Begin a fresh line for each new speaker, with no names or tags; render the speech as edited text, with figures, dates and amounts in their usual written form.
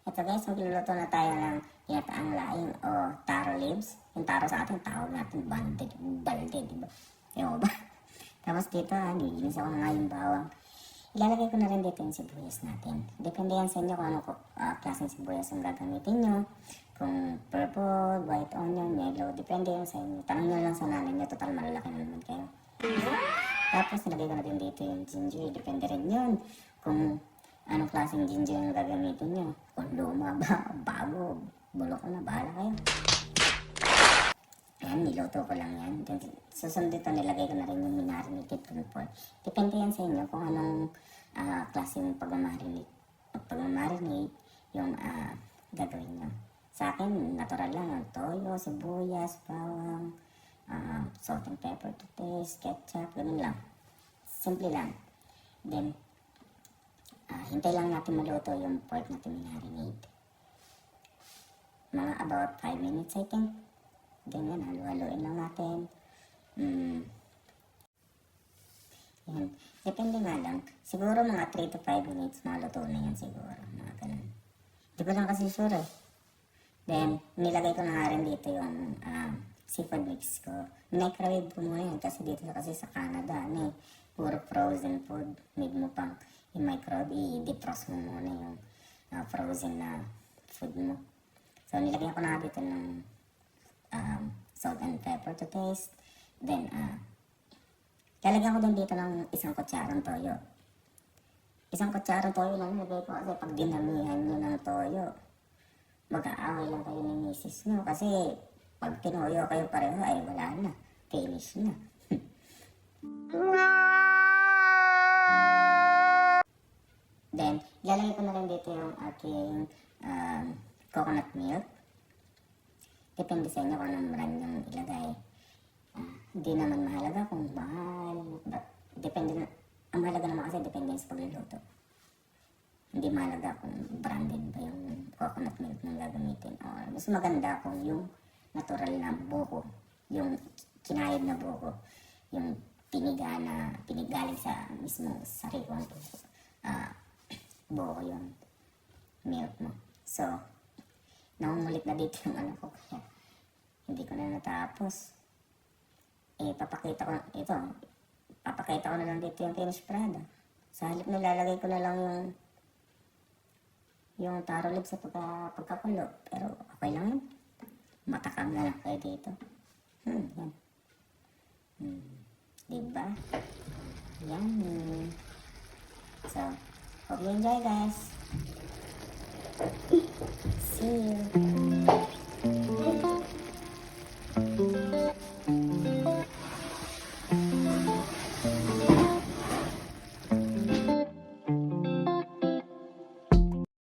Ito guys, magluluto na tayo ng ginataang laing o taro leaves. Yung taro sa atin, tawag natin balde, diba? Ewan ba? Tapos dito, nililinis ako na nga yung bawang. Ilalagay ko na rin dito yung sibuyas natin. Depende yan sa inyo kung ano klaseng sibuyas ang gagamitin nyo. Kung purple, white onion, yellow, depende yan sa inyo. Tanong nyo lang sa nanay nyo, total malalaki na naman kayo. Tapos nilagay ko na din dito yung ginger, depende rin yun. Kung anong klaseng ginger yung gagamitin nyo. Kung luma ba, bago, bulok na, bahala kayo. Ayan, niluto ko lang yan. Susunod dito, nilagay ko na rin yung minarinated pork. Depende yan sa inyo kung anong klaseng pag-marinate yung gagawin nyo. Sa akin, natural lang ang toyo, sibuyas, bawang, salt and pepper to taste, ketchup, ganun lang. Simple lang. Then, hintay lang natin maluto yung pork natin minarinate. Mga about 5 minutes, I think. Ganyan, halu-haluin lang natin. Yan. Depende nga lang. Siguro mga 3 to 5 minutes, maluto na yan siguro. Mga ganun. Di ko lang kasi sure eh. Then, nilagay ko na nga rin dito yung seafood mix ko. Microwave ko muna yan kasi dito kasi sa Canada, puro frozen food. Need mo pang i-microwave, i-defrost mo muna yung frozen na food mo. So, nilagyan ko na dito ng salt and pepper to taste. Then, lalagyan ko din dito ng 1 kutsarang toyo. 1 kutsarang toyo lang nilagay ko kasi pag dinamihan nyo ng toyo, mag-aaway lang kayo ng misis nyo. Kasi pag tinuyo kayo pareho, ay wala na. Finish na. Then, lalagay ko na rin dito yung aking coconut milk. Depende sa inyo kung anong brand yung ilagay. Hindi naman mahalaga kung mahal. Depende na. Ang mahalaga naman kasi depende sa pagluluto. Hindi mahalaga kung branded ba yung coconut milk na gagamitin. Or mas maganda kung yung natural na buko. Yung kinayod na buko. Yung pinigaling sa mismo sariwang buko yung milk mo. So, namumulit na dito yung ano ko kaya hindi ko na natapos. Papakita ko na lang dito yung finished product. Sa halip na lalagay ko na lang yung taro leaves sa pagkakulo. Pero okay lang yun. Matakam na lang kayo dito. Yan. Diba? Yan. So, hope you enjoy guys. See you.